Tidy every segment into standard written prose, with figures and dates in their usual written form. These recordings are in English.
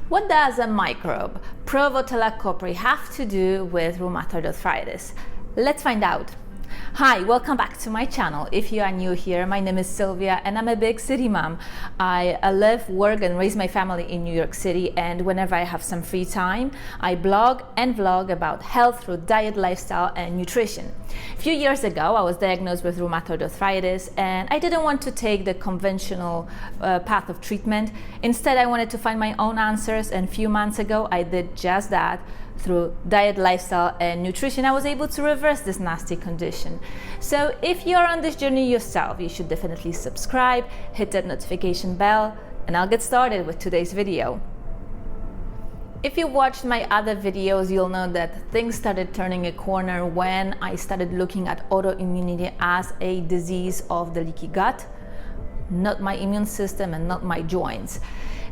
What does a microbe, Provotella copri, have to do with rheumatoid arthritis? Let's find out. Hi, welcome back to my channel. If you are new here, my name is Sylvia and I'm a big city mom. I live, work and raise my family in New York City, and whenever I have some free time, I blog and vlog about health through diet, lifestyle and nutrition. A few years ago, I was diagnosed with rheumatoid arthritis and I didn't want to take the conventional path of treatment. Instead, I wanted to find my own answers, and a few months ago, I did just that. Through diet, lifestyle and nutrition, I was able to reverse this nasty condition. So if you're on this journey yourself, you should definitely subscribe, hit that notification bell, and I'll get started with today's video. If you watched my other videos, you'll know that things started turning a corner when I started looking at autoimmunity as a disease of the leaky gut, not my immune system and not my joints.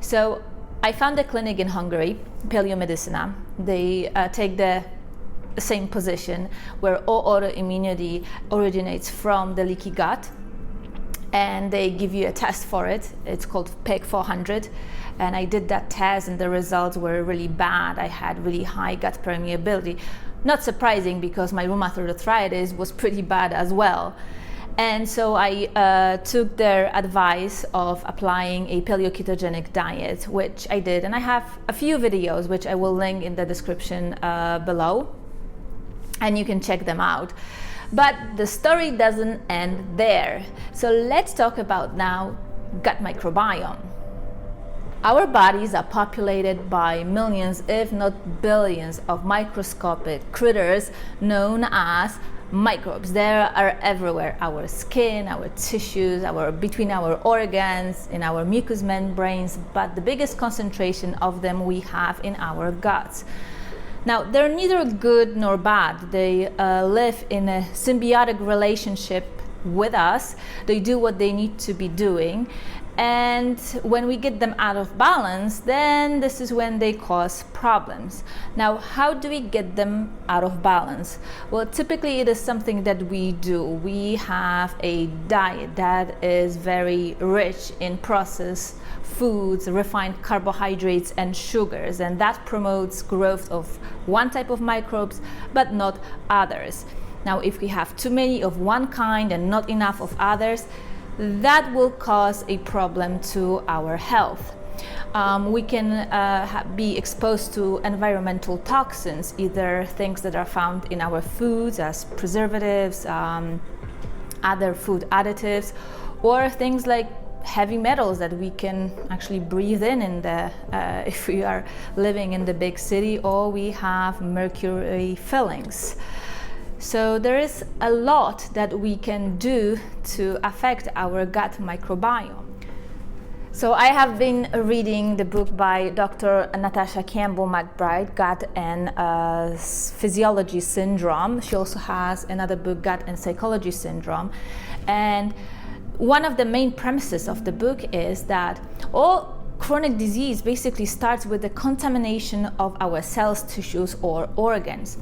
So I found a clinic in Hungary, Paleomedicina. They take the same position where all autoimmunity originates from the leaky gut, and they give you a test for it. It's called PEG 400, and I did that test and the results were really bad. I had really high gut permeability. Not surprising, because my rheumatoid arthritis was pretty bad as well. And so I took their advice of applying a paleo-ketogenic diet, which I did. And I have a few videos, which I will link in the description below, and you can check them out. But the story doesn't end there. So let's talk about now gut microbiome. Our bodies are populated by millions, if not billions, of microscopic critters known as microbes. They are everywhere: our skin, our tissues, between our organs, in our mucous membranes, but the biggest concentration of them we have in our guts. Now, they're neither good nor bad. They live in a symbiotic relationship with us. They do what they need to be doing, and when we get them out of balance, then this is when they cause problems. Now, how do we get them out of balance? Well, typically it is something that we do. We have a diet that is very rich in processed foods, refined carbohydrates and sugars, and that promotes growth of one type of microbes but not others. Now, if we have too many of one kind and not enough of others, that will cause a problem to our health. We can be exposed to environmental toxins, either things that are found in our foods as preservatives, other food additives, or things like heavy metals that we can actually breathe in the if we are living in the big city, or we have mercury fillings. So there is a lot that we can do to affect our gut microbiome. So I have been reading the book by Dr. Natasha Campbell-McBride, Gut and Physiology Syndrome. She also has another book, Gut and Psychology Syndrome. And one of the main premises of the book is that all chronic disease basically starts with the contamination of our cells, tissues or organs,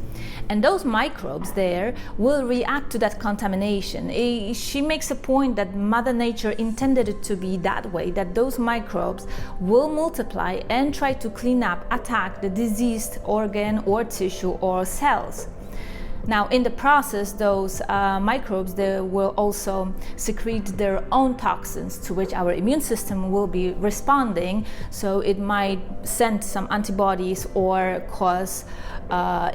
and those microbes there will react to that contamination. She makes a point that Mother Nature intended it to be that way, that those microbes will multiply and try to clean up, attack the diseased organ or tissue or cells. Now, in the process, those microbes, they will also secrete their own toxins, to which our immune system will be responding. So it might send some antibodies or cause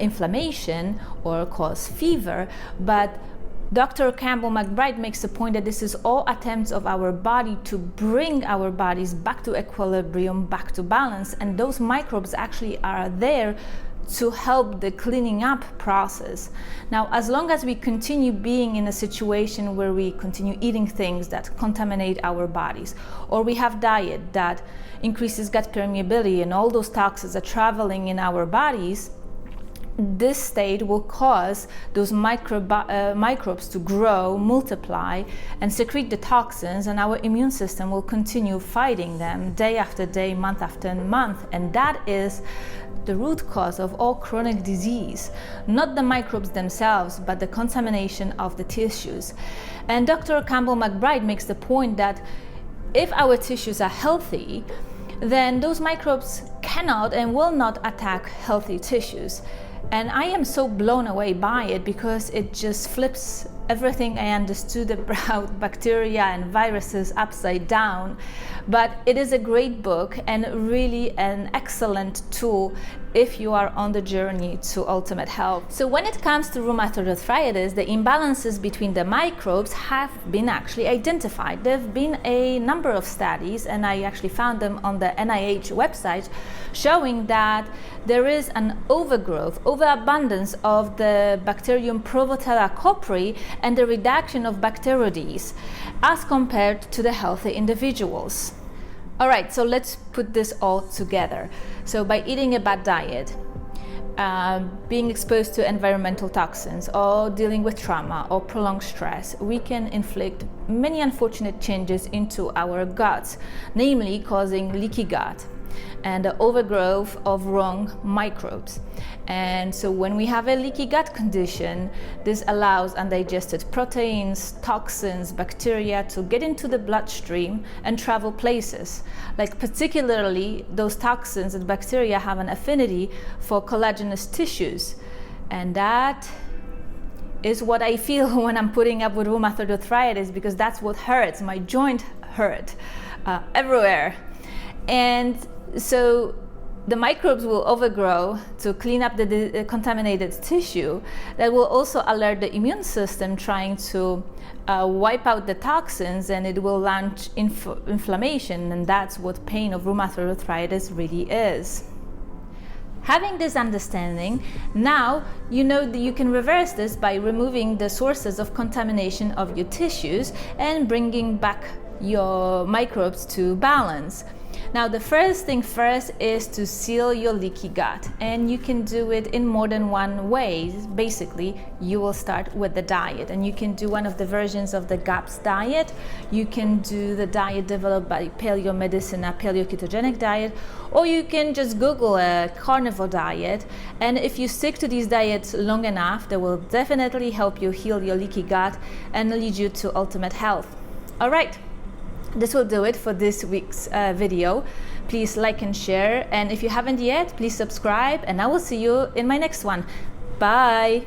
inflammation or cause fever. But Dr. Campbell-McBride makes the point that this is all attempts of our body to bring our bodies back to equilibrium, back to balance, and those microbes actually are there to help the cleaning up process. Now, as long as we continue being in a situation where we continue eating things that contaminate our bodies, or we have diet that increases gut permeability and all those toxins are traveling in our bodies, this state will cause those microbes to grow, multiply, and secrete the toxins, and our immune system will continue fighting them day after day, month after month. And that is the root cause of all chronic disease, not the microbes themselves, but the contamination of the tissues. And Dr. Campbell-McBride makes the point that if our tissues are healthy, then those microbes cannot and will not attack healthy tissues. And I am so blown away by it because it just flips everything I understood about bacteria and viruses upside down. But it is a great book and really an excellent tool if you are on the journey to ultimate health. So when it comes to rheumatoid arthritis, the imbalances between the microbes have been actually identified. There have been a number of studies, and I actually found them on the NIH website, showing that there is an overabundance of the bacterium Provotella Copri and the reduction of Bacteroides as compared to the healthy individuals. All right, so let's put this all together. So by eating a bad diet, being exposed to environmental toxins, or dealing with trauma or prolonged stress, we can inflict many unfortunate changes into our guts, namely causing leaky gut and the overgrowth of wrong microbes. And so when we have a leaky gut condition, this allows undigested proteins, toxins, bacteria to get into the bloodstream and travel places. Like particularly those toxins and bacteria have an affinity for collagenous tissues. And that is what I feel when I'm putting up with rheumatoid arthritis, because that's what hurts. My joint hurt everywhere. And so the microbes will overgrow to clean up the contaminated tissue. That will also alert the immune system, trying to wipe out the toxins, and it will launch inflammation, and that's what pain of rheumatoid arthritis really is. Having this understanding, now you know that you can reverse this by removing the sources of contamination of your tissues and bringing back your microbes to balance. Now, the first thing first is to seal your leaky gut, and you can do it in more than one way. Basically, you will start with the diet, and you can do one of the versions of the GAPS diet. You can do the diet developed by Paleo Medicine, a paleo-ketogenic diet, or you can just Google a carnivore diet. And if you stick to these diets long enough, they will definitely help you heal your leaky gut and lead you to ultimate health. All right. This will do it for this week's video. Please like and share, and if you haven't yet, please subscribe, and I will see you in my next one. Bye!